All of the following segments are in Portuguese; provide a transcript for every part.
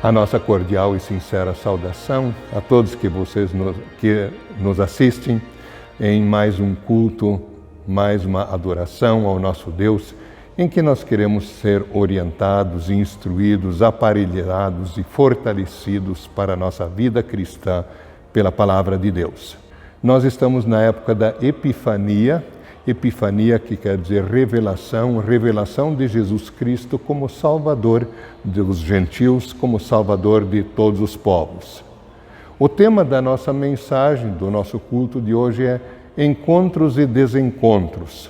A nossa cordial e sincera saudação a todos que nos assistem em mais um culto, mais uma adoração ao nosso Deus, em que nós queremos ser orientados, instruídos, aparelhados e fortalecidos para a nossa vida cristã pela Palavra de Deus. Nós estamos na época da Epifania, Epifania que quer dizer revelação de Jesus Cristo como Salvador dos gentios, como Salvador de todos os povos. O tema da nossa mensagem, do nosso culto de hoje é encontros e desencontros.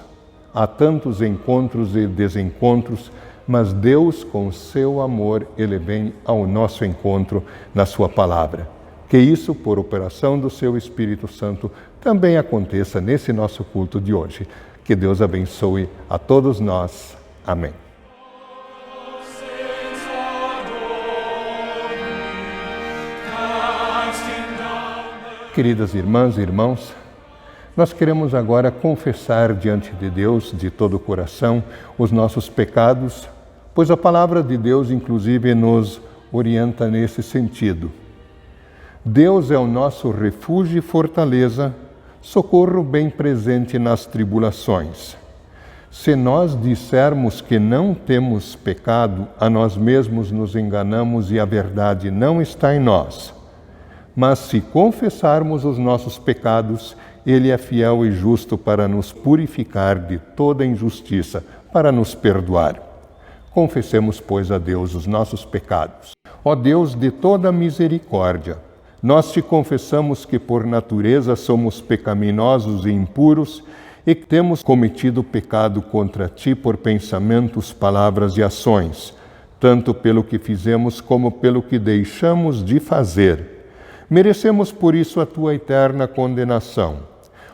Há tantos encontros e desencontros, mas Deus, com seu amor, Ele vem ao nosso encontro na sua palavra. Que isso, por operação do seu Espírito Santo, também aconteça nesse nosso culto de hoje. Que Deus abençoe a todos nós. Amém. Queridas irmãs e irmãos, nós queremos agora confessar diante de Deus, de todo o coração, os nossos pecados, pois a palavra de Deus, inclusive, nos orienta nesse sentido. Deus é o nosso refúgio e fortaleza, socorro bem presente nas tribulações. Se nós dissermos que não temos pecado, a nós mesmos nos enganamos e a verdade não está em nós. Mas se confessarmos os nossos pecados, Ele é fiel e justo para nos purificar de toda injustiça, para nos perdoar. Confessemos, pois, a Deus os nossos pecados. Ó Deus de toda misericórdia, nós te confessamos que por natureza somos pecaminosos e impuros e que temos cometido pecado contra ti por pensamentos, palavras e ações, tanto pelo que fizemos como pelo que deixamos de fazer. Merecemos por isso a tua eterna condenação.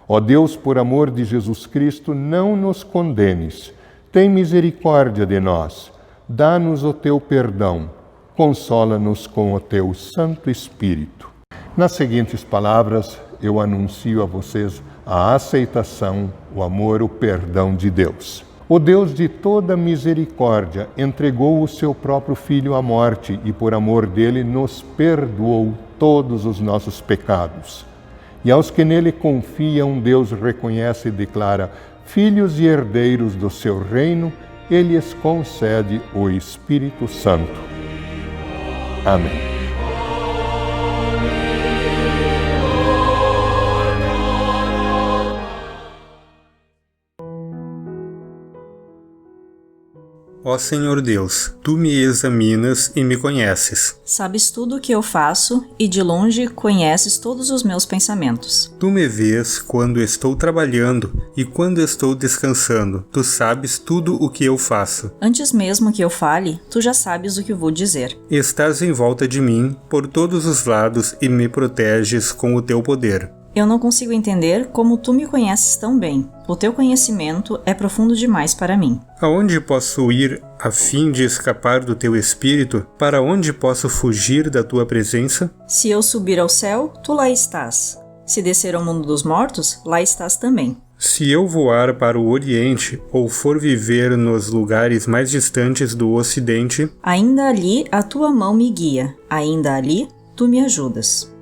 Ó Deus, por amor de Jesus Cristo, não nos condenes. Tem misericórdia de nós. Dá-nos o teu perdão. Consola-nos com o teu Santo Espírito. Nas seguintes palavras, eu anuncio a vocês a aceitação, o amor, o perdão de Deus. O Deus de toda misericórdia entregou o seu próprio Filho à morte e, por amor dele, nos perdoou todos os nossos pecados. E aos que nele confiam, Deus reconhece e declara filhos e herdeiros do seu reino, Ele lhes concede o Espírito Santo. Amém. Ó Senhor Deus, Tu me examinas e me conheces. Sabes tudo o que eu faço e de longe conheces todos os meus pensamentos. Tu me vês quando estou trabalhando e quando estou descansando. Tu sabes tudo o que eu faço. Antes mesmo que eu fale, tu já sabes o que vou dizer. Estás em volta de mim por todos os lados e me proteges com o teu poder. Eu não consigo entender como tu me conheces tão bem. O teu conhecimento é profundo demais para mim. Aonde posso ir a fim de escapar do teu espírito? Para onde posso fugir da tua presença? Se eu subir ao céu, tu lá estás. Se descer ao mundo dos mortos, lá estás também. Se eu voar para o Oriente ou for viver nos lugares mais distantes do Ocidente, ainda ali a tua mão me guia. Ainda ali tu me ajudas.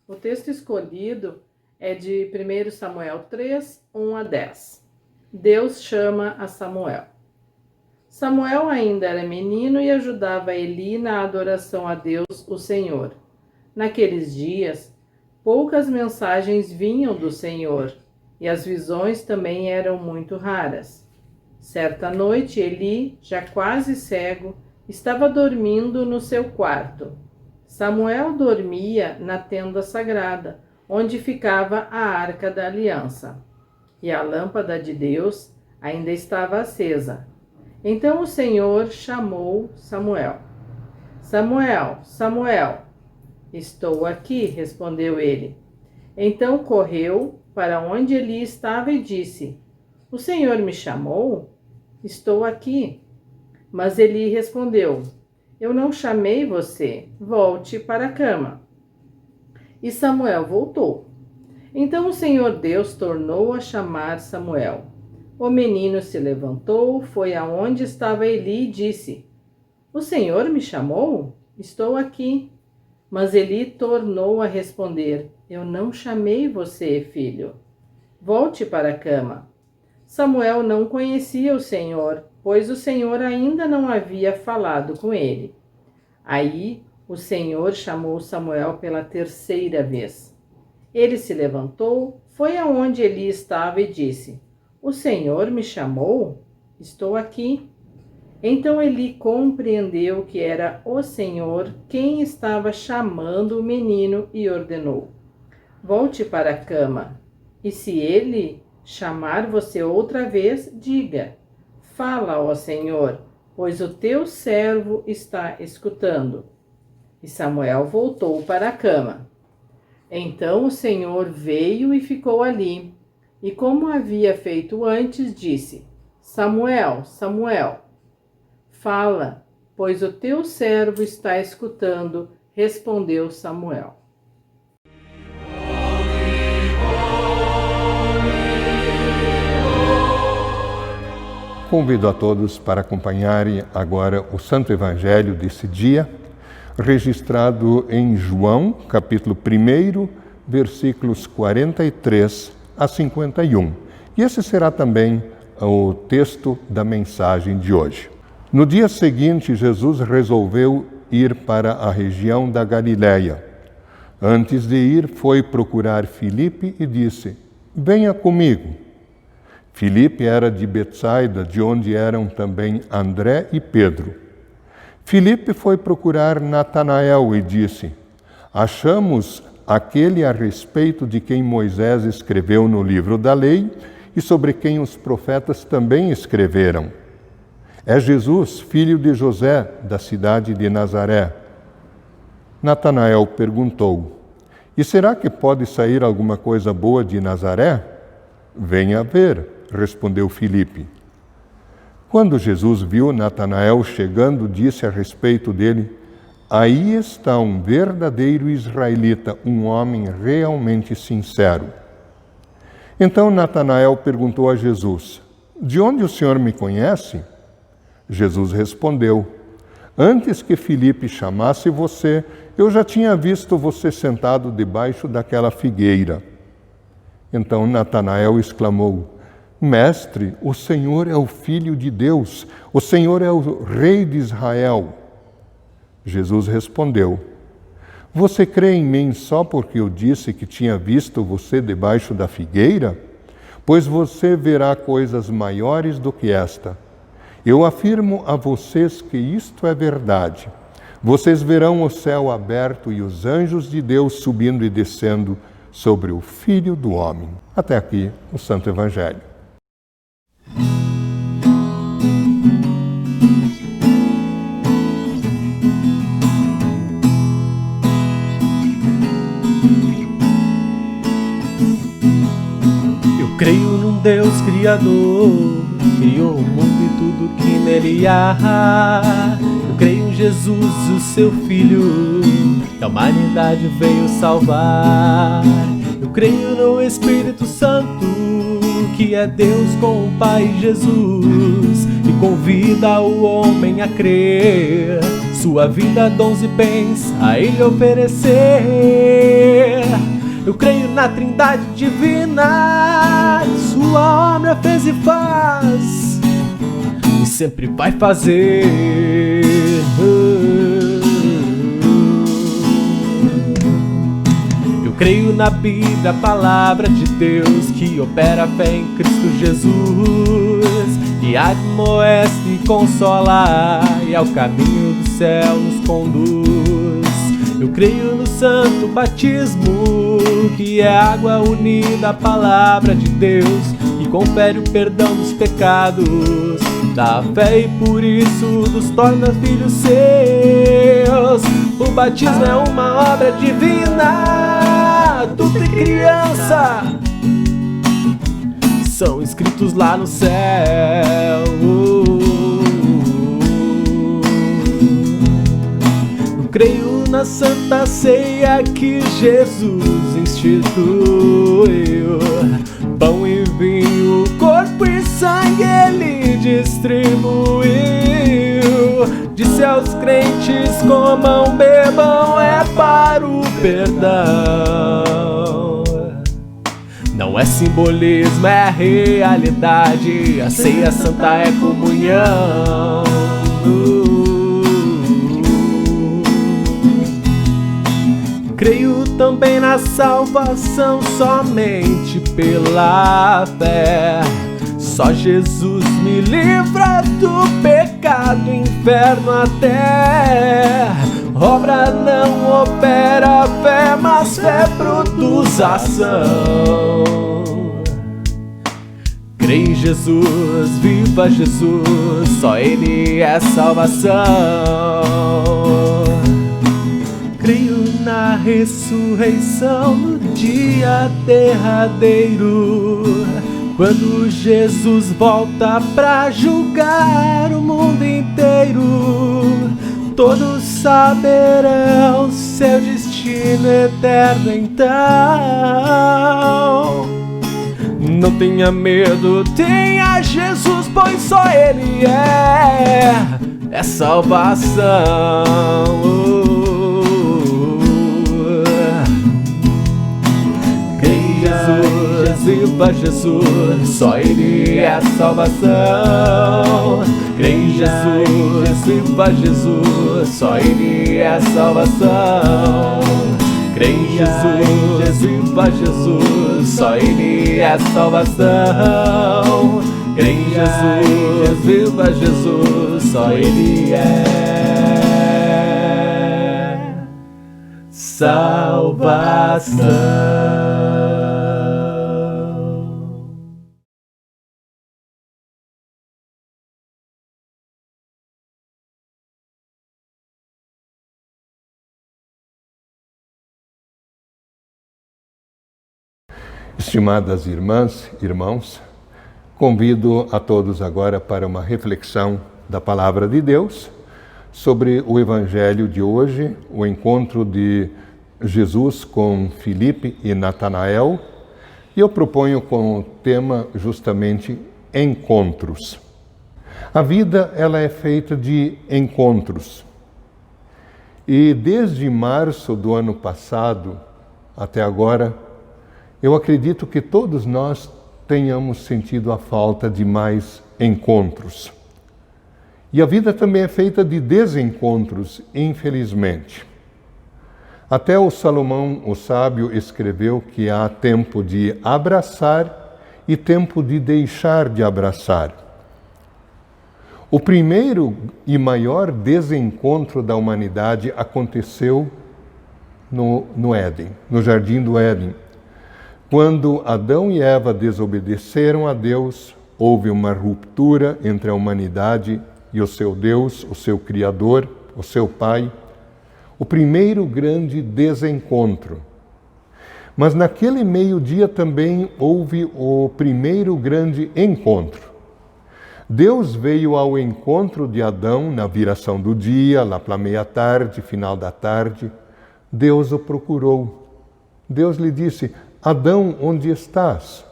O texto escolhido é de 1 Samuel 3, 1 a 10. Deus chama a Samuel. Samuel ainda era menino e ajudava Eli na adoração a Deus, o Senhor. Naqueles dias, poucas mensagens vinham do Senhor, e as visões também eram muito raras. Certa noite, Eli, já quase cego, estava dormindo no seu quarto. Samuel dormia na tenda sagrada, onde ficava a Arca da Aliança, e a lâmpada de Deus ainda estava acesa. Então o Senhor chamou Samuel. Samuel, Samuel. Estou aqui, respondeu ele. Então correu para onde Eli estava e disse: O Senhor me chamou? Estou aqui. Mas Eli respondeu: Eu não chamei você, volte para a cama. E Samuel voltou. Então o Senhor Deus tornou a chamar Samuel. O menino se levantou, foi aonde estava Eli e disse: O Senhor me chamou? Estou aqui. Mas Eli tornou a responder: Eu não chamei você, filho. Volte para a cama. Samuel não conhecia o Senhor, pois o Senhor ainda não havia falado com ele. Aí o Senhor chamou Samuel pela terceira vez. Ele se levantou, foi aonde Eli estava e disse: O Senhor me chamou? Estou aqui. Então Eli compreendeu que era o Senhor quem estava chamando o menino e ordenou: Volte para a cama. E se ele chamar você outra vez, diga: Fala, ó Senhor, pois o teu servo está escutando. E Samuel voltou para a cama. Então o Senhor veio e ficou ali, e como havia feito antes, disse: Samuel, Samuel. Fala, pois o teu servo está escutando, respondeu Samuel. Convido a todos para acompanharem agora o Santo Evangelho desse dia, registrado em João, capítulo 1, versículos 43 a 51. E esse será também o texto da mensagem de hoje. No dia seguinte, Jesus resolveu ir para a região da Galiléia. Antes de ir, foi procurar Filipe e disse: Venha comigo. Filipe era de Betsaida, de onde eram também André e Pedro. Filipe foi procurar Natanael e disse: Achamos aquele a respeito de quem Moisés escreveu no livro da lei e sobre quem os profetas também escreveram. É Jesus, filho de José, da cidade de Nazaré. Natanael perguntou: E será que pode sair alguma coisa boa de Nazaré? Venha ver, respondeu Filipe. Quando Jesus viu Natanael chegando, disse a respeito dele: Aí está um verdadeiro israelita, um homem realmente sincero. Então Natanael perguntou a Jesus: De onde o Senhor me conhece? Jesus respondeu: Antes que Filipe chamasse você, eu já tinha visto você sentado debaixo daquela figueira. Então Natanael exclamou: Mestre, o Senhor é o Filho de Deus, o Senhor é o Rei de Israel. Jesus respondeu: Você crê em mim só porque eu disse que tinha visto você debaixo da figueira? Pois você verá coisas maiores do que esta. Eu afirmo a vocês que isto é verdade. Vocês verão o céu aberto e os anjos de Deus subindo e descendo sobre o Filho do Homem. Até aqui o Santo Evangelho. Eu creio num Deus Criador, criou o mundo e tudo que nele há. Eu creio em Jesus, o seu Filho, que a humanidade veio salvar. Eu creio no Espírito Santo, que é Deus com o Pai Jesus, e convida o homem a crer, sua vida, dons e bens a ele oferecer. Eu creio na Trindade divina, sua obra fez e faz, e sempre vai fazer. Eu creio na Bíblia, a palavra de Deus, que opera a fé em Cristo Jesus, e admoeste e consola, e ao caminho do céu nos conduz. Eu creio no santo batismo, que é água unida à palavra de Deus, que confere o perdão dos pecados, dá fé e por isso nos torna filhos seus. O batismo é uma obra divina, adulto e criança são escritos lá no céu. Eu creio na Santa Ceia que Jesus instituiu. Pão e vinho, corpo e sangue Ele distribuiu. Disse aos crentes: comam, bebam, é para o perdão. Não é simbolismo, é realidade. A ceia santa é comunhão. Creio também na salvação somente pela fé. Só Jesus me livra do pecado, inferno até. Obra não opera fé, mas fé produz ação. Creio em Jesus, viva Jesus, só Ele é salvação. Creio na ressurreição no dia derradeiro, quando Jesus volta pra julgar o mundo inteiro. Todos saberão seu destino eterno então. Não tenha medo, tenha Jesus, pois só Ele é salvação. Jesus, viva Jesus, só Ele é salvação. Crê em Jesus, viva Jesus, só Ele é salvação. Crê em Jesus, viva Jesus, só Ele é salvação. Crê em Jesus, viva Jesus, só Ele é salvação. Estimadas irmãs, irmãos, convido a todos agora para uma reflexão da Palavra de Deus sobre o Evangelho de hoje, o encontro de Jesus com Filipe e Natanael. E eu proponho como tema justamente encontros. A vida, ela é feita de encontros. E desde março do ano passado até agora, eu acredito que todos nós tenhamos sentido a falta de mais encontros. E a vida também é feita de desencontros, infelizmente. Até o Salomão, o sábio, escreveu que há tempo de abraçar e tempo de deixar de abraçar. O primeiro e maior desencontro da humanidade aconteceu no Éden, no Jardim do Éden. Quando Adão e Eva desobedeceram a Deus, houve uma ruptura entre a humanidade e o seu Deus, o seu Criador, o seu Pai. O primeiro grande desencontro. Mas naquele meio-dia também houve o primeiro grande encontro. Deus veio ao encontro de Adão na viração do dia, lá pela meia-tarde, final da tarde. Deus o procurou. Deus lhe disse: Adão, onde estás?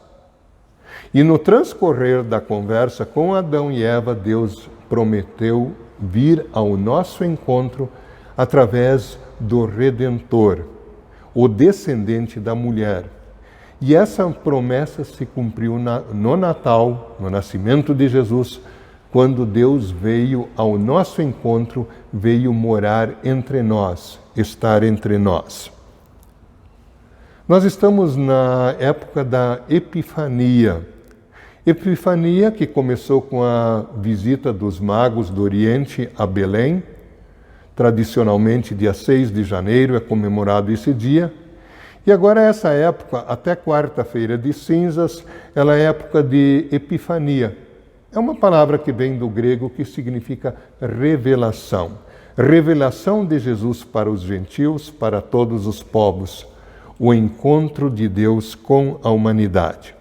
E no transcorrer da conversa com Adão e Eva, Deus prometeu vir ao nosso encontro através do Redentor, o descendente da mulher. E essa promessa se cumpriu no Natal, no nascimento de Jesus, quando Deus veio ao nosso encontro, veio morar entre nós, estar entre nós. Nós estamos na época da Epifania. Epifania que começou com a visita dos magos do Oriente a Belém. Tradicionalmente, dia 6 de janeiro é comemorado esse dia. E agora essa época, até quarta-feira de cinzas, ela é época de Epifania. É uma palavra que vem do grego que significa revelação. Revelação de Jesus para os gentios, para todos os povos. O encontro de Deus com a humanidade.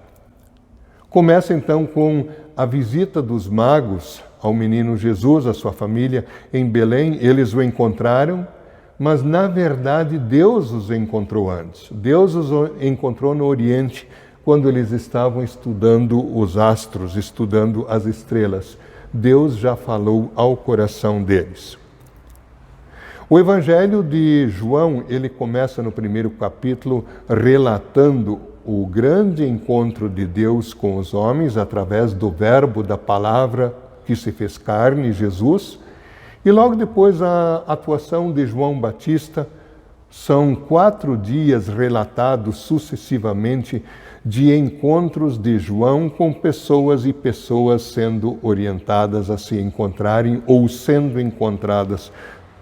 Começa então com a visita dos magos ao menino Jesus, à sua família em Belém. Eles o encontraram mas na verdade Deus os encontrou antes. Deus os encontrou no Oriente quando eles estavam estudando os astros, estudando as estrelas. Deus já falou ao coração deles. O Evangelho de João, ele começa no primeiro capítulo relatando o grande encontro de Deus com os homens através do verbo da palavra que se fez carne, Jesus, e logo depois a atuação de João Batista. São 4 dias relatados sucessivamente de encontros de João com pessoas e pessoas sendo orientadas a se encontrarem ou sendo encontradas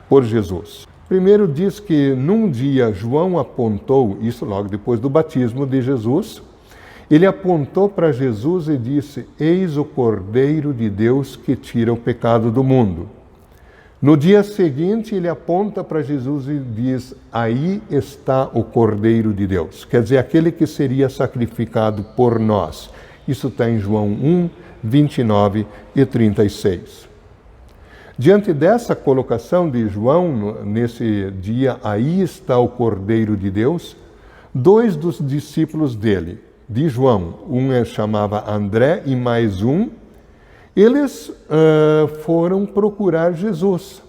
por Jesus. Primeiro diz que num dia João apontou, isso logo depois do batismo de Jesus, ele apontou para Jesus e disse: eis o Cordeiro de Deus que tira o pecado do mundo. No dia seguinte ele aponta para Jesus e diz: aí está o Cordeiro de Deus, quer dizer, aquele que seria sacrificado por nós. Isso está em João 1, 29 e 36. Diante dessa colocação de João, nesse dia, aí está o Cordeiro de Deus, 2 dos discípulos dele, de João, um chamava André e mais um, eles foram procurar Jesus.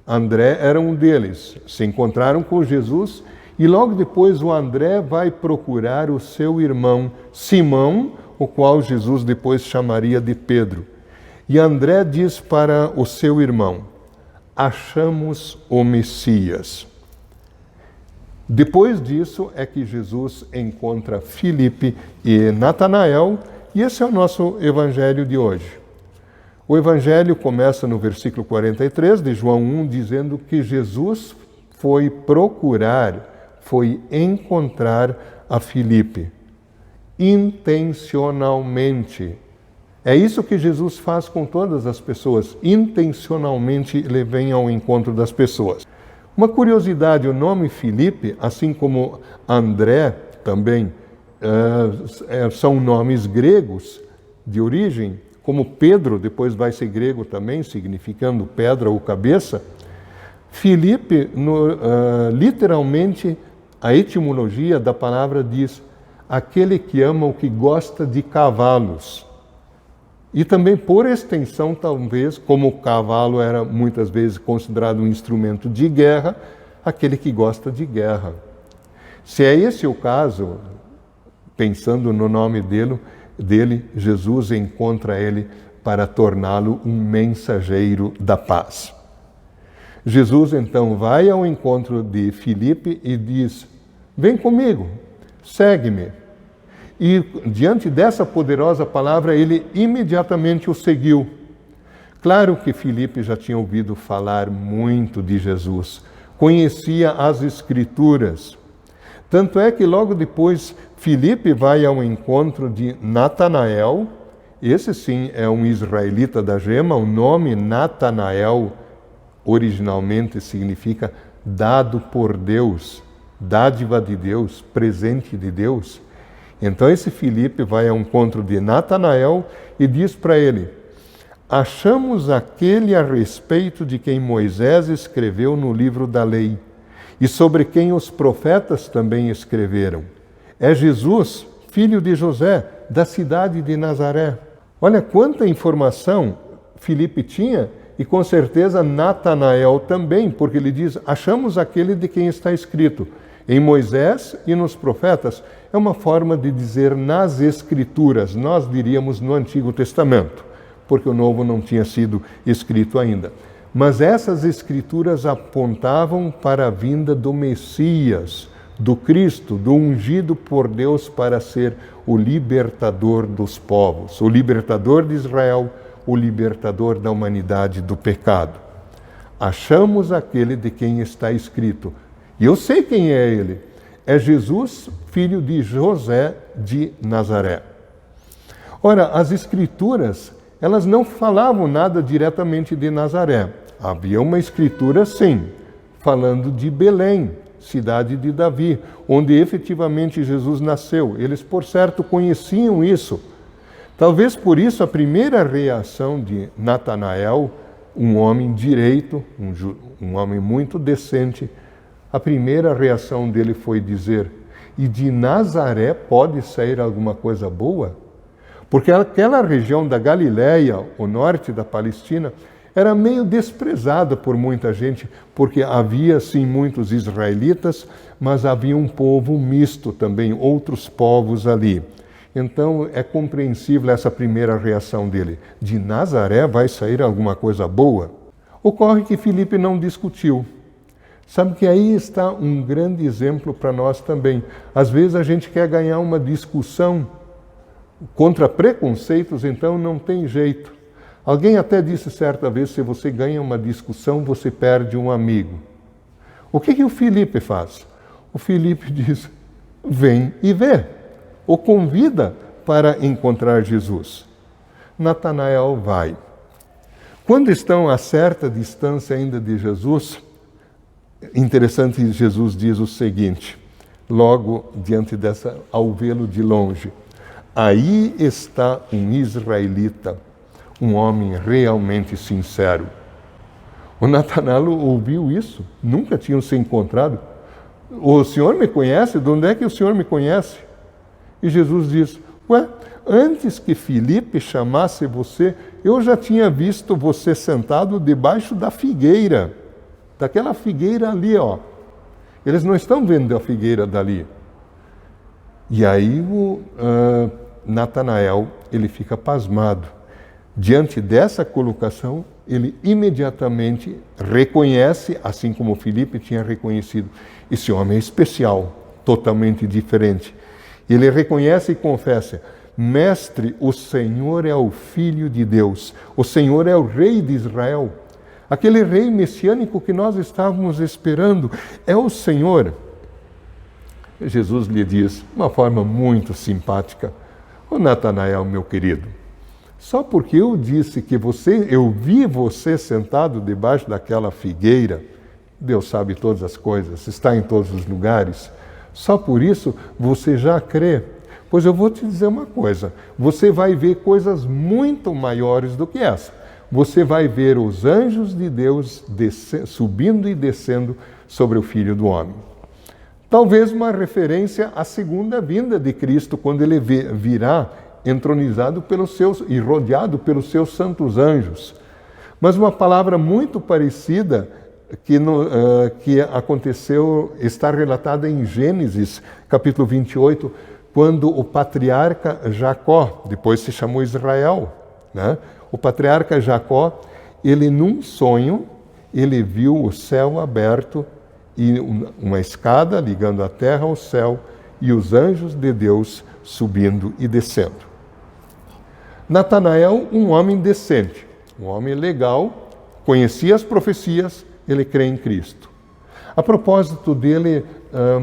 André era um deles, se encontraram com Jesus e logo depois o André vai procurar o seu irmão Simão, o qual Jesus depois chamaria de Pedro. E André diz para o seu irmão: achamos o Messias. Depois disso é que Jesus encontra Filipe e Natanael, e esse é o nosso evangelho de hoje. O evangelho começa no versículo 43 de João 1, dizendo que Jesus foi procurar, foi encontrar a Filipe, intencionalmente. É isso que Jesus faz com todas as pessoas. Intencionalmente ele vem ao encontro das pessoas. Uma curiosidade, o nome Filipe, assim como André também, são nomes gregos de origem, como Pedro depois vai ser grego também, significando pedra ou cabeça. Filipe, literalmente, a etimologia da palavra diz: aquele que ama ou que gosta de cavalos. E também, por extensão, talvez, como o cavalo era muitas vezes considerado um instrumento de guerra, aquele que gosta de guerra. Se é esse o caso, pensando no nome dele, Jesus encontra ele para torná-lo um mensageiro da paz. Jesus, então, vai ao encontro de Filipe e diz: vem comigo, segue-me. E diante dessa poderosa palavra, ele imediatamente o seguiu. Claro que Filipe já tinha ouvido falar muito de Jesus, conhecia as Escrituras. Tanto é que logo depois Filipe vai ao encontro de Natanael. Esse sim é um israelita da gema. O nome Natanael originalmente significa dado por Deus, dádiva de Deus, presente de Deus. Então esse Filipe vai ao encontro de Natanael e diz para ele: achamos aquele a respeito de quem Moisés escreveu no livro da lei e sobre quem os profetas também escreveram. É Jesus, filho de José, da cidade de Nazaré. Olha quanta informação Filipe tinha, e com certeza Natanael também, porque ele diz: achamos aquele de quem está escrito em Moisés e nos profetas. É uma forma de dizer nas Escrituras, nós diríamos no Antigo Testamento, porque o Novo não tinha sido escrito ainda. Mas essas Escrituras apontavam para a vinda do Messias, do Cristo, do ungido por Deus para ser o libertador dos povos, o libertador de Israel, o libertador da humanidade do pecado. Achamos aquele de quem está escrito. E eu sei quem é ele. É Jesus, filho de José de Nazaré. Ora, as Escrituras, elas não falavam nada diretamente de Nazaré. Havia uma Escritura, sim, falando de Belém, cidade de Davi, onde efetivamente Jesus nasceu. Eles, por certo, conheciam isso. Talvez por isso a primeira reação de Natanael, um homem direito, um homem muito decente, a primeira reação dele foi dizer: e de Nazaré pode sair alguma coisa boa? Porque aquela região da Galiléia, o norte da Palestina, era meio desprezada por muita gente, porque havia sim muitos israelitas, mas havia um povo misto também, outros povos ali. Então é compreensível essa primeira reação dele: de Nazaré vai sair alguma coisa boa? Ocorre que Filipe não discutiu. Sabe que aí está um grande exemplo para nós também. Às vezes a gente quer ganhar uma discussão contra preconceitos, então não tem jeito. Alguém até disse certa vez: se você ganha uma discussão, você perde um amigo. O que o Filipe faz? O Filipe diz: vem e vê. O convida para encontrar Jesus. Natanael vai. Quando estão a certa distância ainda de Jesus, interessante, Jesus diz o seguinte, logo diante dessa, ao vê-lo de longe: aí está um israelita, um homem realmente sincero. O Natanael ouviu isso, nunca tinham se encontrado. O Senhor me conhece? De onde é que o Senhor me conhece? E Jesus diz: ué, antes que Filipe chamasse você, eu já tinha visto você sentado debaixo da figueira, daquela figueira ali, ó. Eles não estão vendo a figueira dali. E aí o Natanael, ele fica pasmado. Diante dessa colocação, ele imediatamente reconhece, assim como Filipe tinha reconhecido: esse homem é especial, totalmente diferente. Ele reconhece e confessa: Mestre, o Senhor é o Filho de Deus, o Senhor é o Rei de Israel. Aquele rei messiânico que nós estávamos esperando é o Senhor. Jesus lhe diz, de uma forma muito simpática: ô Natanael, meu querido, só porque eu disse que eu vi você sentado debaixo daquela figueira, Deus sabe todas as coisas, está em todos os lugares, só por isso você já crê. Pois eu vou te dizer uma coisa, você vai ver coisas muito maiores do que essa. Você vai ver os anjos de Deus subindo e descendo sobre o Filho do Homem. Talvez uma referência à segunda vinda de Cristo, quando ele virá entronizado pelos seus e rodeado pelos seus santos anjos. Mas uma palavra muito parecida que aconteceu, está relatada em Gênesis, capítulo 28, quando o patriarca Jacó, depois se chamou Israel, né? O patriarca Jacó, ele num sonho, ele viu o céu aberto e uma escada ligando a terra ao céu e os anjos de Deus subindo e descendo. Natanael, um homem decente, um homem legal, conhecia as profecias, ele crê em Cristo. A propósito dele,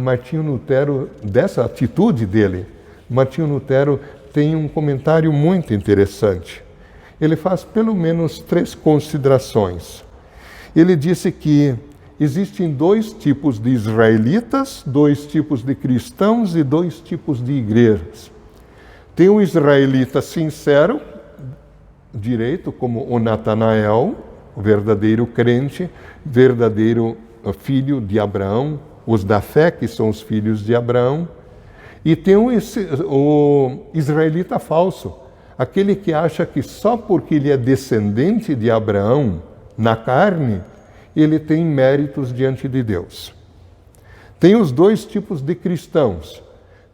Martinho Lutero, dessa atitude dele, Martinho Lutero tem um comentário muito interessante. Ele faz pelo menos 3 considerações. Ele disse que existem 2 tipos de israelitas, 2 tipos de cristãos e 2 tipos de igrejas. Tem o israelita sincero, direito, como o Natanael, o verdadeiro crente, verdadeiro filho de Abraão, os da fé, que são os filhos de Abraão. E tem o israelita falso, aquele que acha que só porque ele é descendente de Abraão, na carne, ele tem méritos diante de Deus. Tem os 2 tipos de cristãos.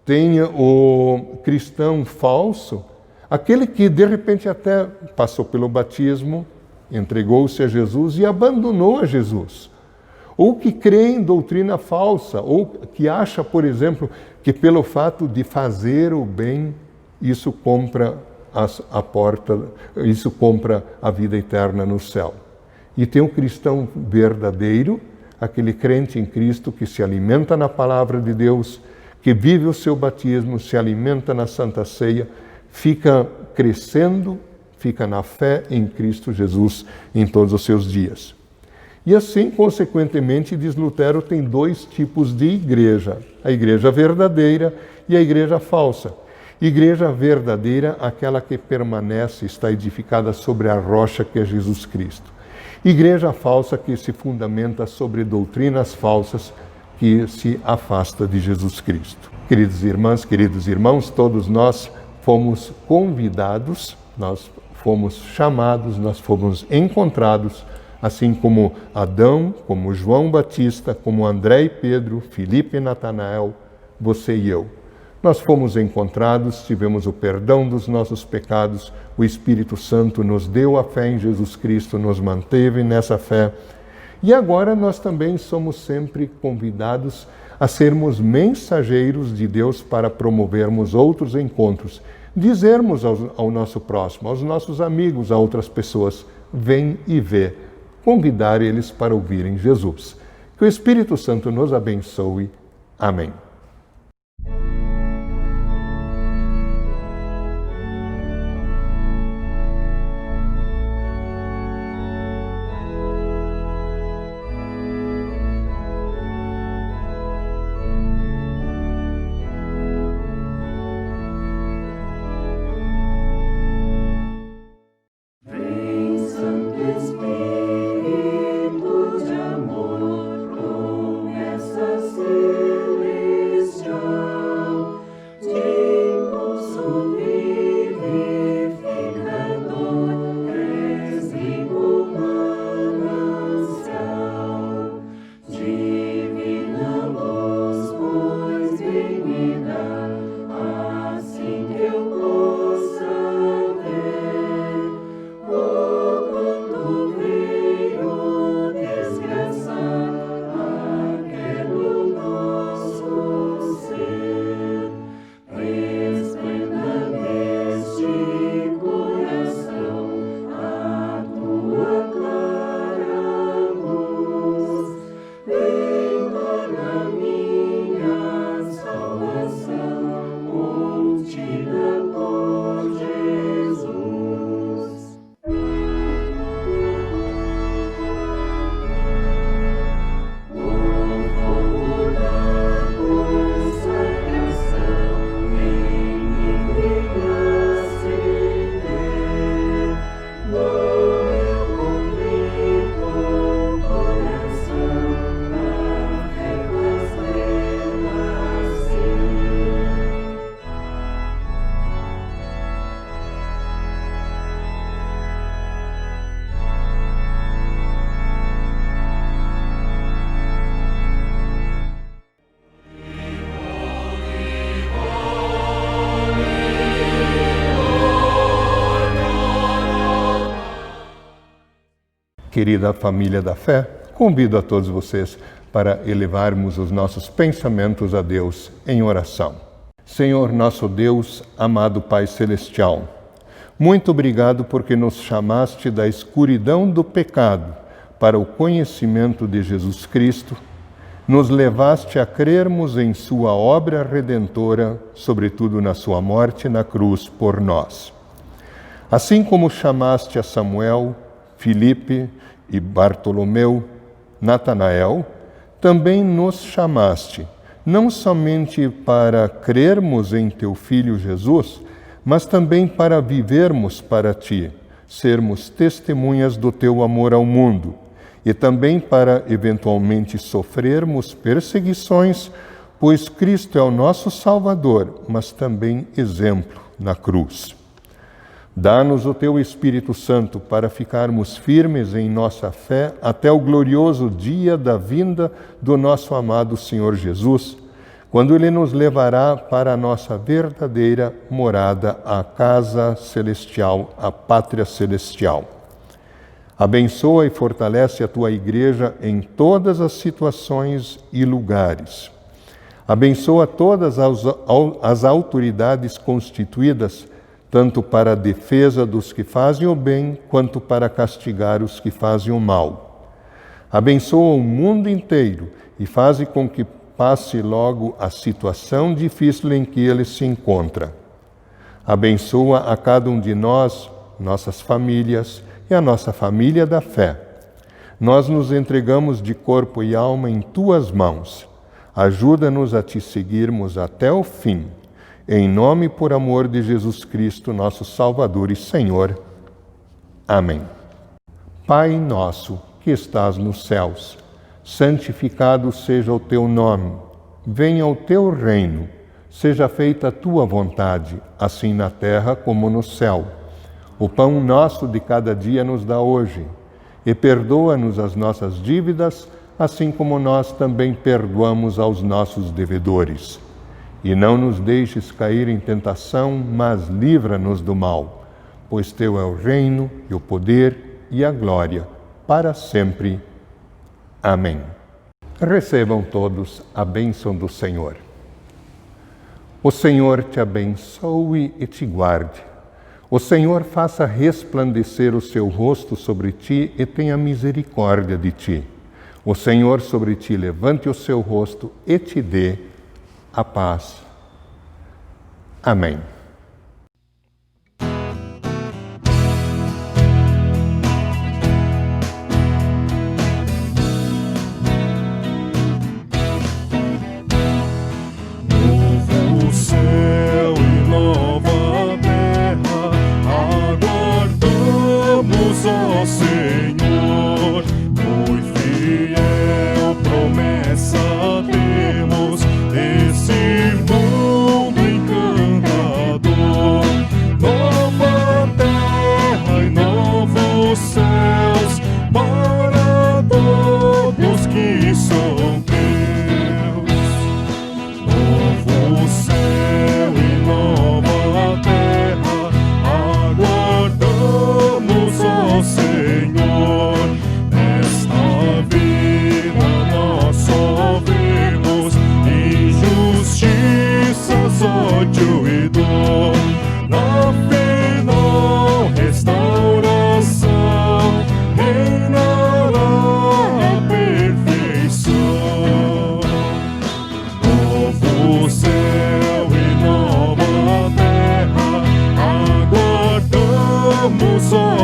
Tem o cristão falso, aquele que de repente até passou pelo batismo, entregou-se a Jesus e abandonou a Jesus. Ou que crê em doutrina falsa, ou que acha, por exemplo, que pelo fato de fazer o bem, isso compra a vida eterna no céu. E tem o cristão verdadeiro, aquele crente em Cristo que se alimenta na palavra de Deus, que vive o seu batismo, se alimenta na Santa Ceia, fica crescendo, fica na fé em Cristo Jesus em todos os seus dias. E assim, consequentemente, diz Lutero, tem 2 tipos de igreja: a igreja verdadeira e a igreja falsa. Igreja verdadeira, aquela que permanece, está edificada sobre a rocha que é Jesus Cristo. Igreja falsa, que se fundamenta sobre doutrinas falsas, que se afasta de Jesus Cristo. Queridas irmãs, queridos irmãos, todos nós fomos convidados, nós fomos chamados, nós fomos encontrados, assim como Adão, como João Batista, como André e Pedro, Filipe e Natanael, você e eu. Nós fomos encontrados, tivemos o perdão dos nossos pecados, o Espírito Santo nos deu a fé em Jesus Cristo, nos manteve nessa fé. E agora nós também somos sempre convidados a sermos mensageiros de Deus para promovermos outros encontros, dizermos ao nosso próximo, aos nossos amigos, a outras pessoas, vem e vê, convidar eles para ouvirem Jesus. Que o Espírito Santo nos abençoe. Amém. Querida família da fé, convido a todos vocês para elevarmos os nossos pensamentos a Deus em oração. Senhor nosso Deus, amado Pai Celestial, muito obrigado porque nos chamaste da escuridão do pecado para o conhecimento de Jesus Cristo, nos levaste a crermos em sua obra redentora, sobretudo na sua morte na cruz por nós. Assim como chamaste a Samuel, Filipe e Bartolomeu, Natanael, também nos chamaste, não somente para crermos em teu Filho Jesus, mas também para vivermos para ti, sermos testemunhas do teu amor ao mundo, e também para eventualmente sofrermos perseguições, pois Cristo é o nosso Salvador, mas também exemplo na cruz. Dá-nos o teu Espírito Santo para ficarmos firmes em nossa fé até o glorioso dia da vinda do nosso amado Senhor Jesus, quando Ele nos levará para a nossa verdadeira morada, a casa celestial, a pátria celestial. Abençoa e fortalece a tua igreja em todas as situações e lugares. Abençoa todas as autoridades constituídas, tanto para a defesa dos que fazem o bem, quanto para castigar os que fazem o mal. Abençoa o mundo inteiro e faze com que passe logo a situação difícil em que ele se encontra. Abençoa a cada um de nós, nossas famílias e a nossa família da fé. Nós nos entregamos de corpo e alma em tuas mãos. Ajuda-nos a te seguirmos até o fim. Em nome e por amor de Jesus Cristo, nosso Salvador e Senhor. Amém. Pai nosso, que estás nos céus, santificado seja o teu nome. Venha o teu reino. Seja feita a tua vontade, assim na terra como no céu. O pão nosso de cada dia nos dá hoje. E perdoa-nos as nossas dívidas, assim como nós também perdoamos aos nossos devedores. E não nos deixes cair em tentação, mas livra-nos do mal. Pois teu é o reino, e o poder, e a glória, para sempre. Amém. Recebam todos a bênção do Senhor. O Senhor te abençoe e te guarde. O Senhor faça resplandecer o seu rosto sobre ti e tenha misericórdia de ti. O Senhor sobre ti levante o seu rosto e te dê a paz. Amém.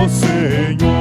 Senhor.